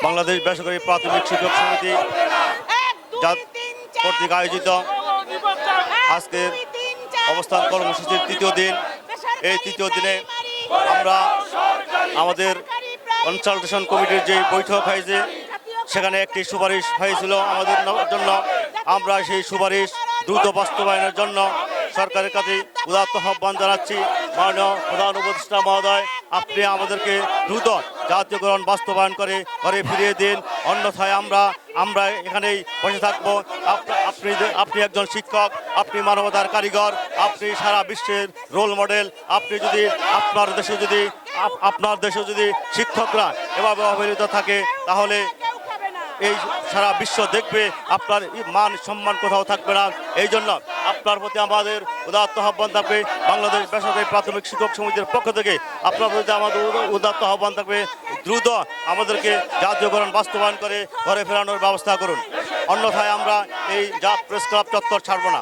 বাংলাদেশ বেসরকারি প্রাথমিক শিক্ষক সমিতি কর্তৃক আয়োজিত আজকের অবস্থান কর্মসূচির তৃতীয় দিন। এই তৃতীয় দিনে আমরা আমাদের কনসালটেশন কমিটির যে বৈঠক হয়েছে সেখানে একটি সুপারিশ হয়েছিল আমাদের জন্য। আমরা সেই সুপারিশ দ্রুত বাস্তবায়নের জন্য সরকারের কাছে উদাত্ত আহ্বান জানাচ্ছি। মাননীয় প্রধান উপদেষ্টা মহোদয়, আপনি আমাদেরকে দ্রুত জাতীয়করণ বাস্তবায়ন করে ঘরে ফিরিয়ে দিন, অন্যথায় আমরা এখানেই বসে থাকবো। আপনি একজন শিক্ষক, আপনি মানবতার কারিগর, আপনি সারা বিশ্বের রোল মডেল। আপনি যদি আপনার দেশে যদি শিক্ষকরা এভাবে অবহেলিত থাকে তাহলে এই সারা বিশ্ব দেখবে আপনার মান সম্মান কোথাও থাকবে না। এই জন্য আপনার প্রতি আমাদের উদাত্ত আহ্বান থাকবে। বাংলাদেশ বেসরকারি প্রাথমিক শিক্ষক সমিতির পক্ষ থেকে আপনার প্রতি আমাদের উদাত্ত আহ্বান থাকবে, দ্রুত আমাদেরকে জাতীয়করণ বাস্তবায়ন করে ঘরে ফেরানোর ব্যবস্থা করুন, অন্যথায় আমরা এই প্রেস ক্লাব চত্বর ছাড়ব না।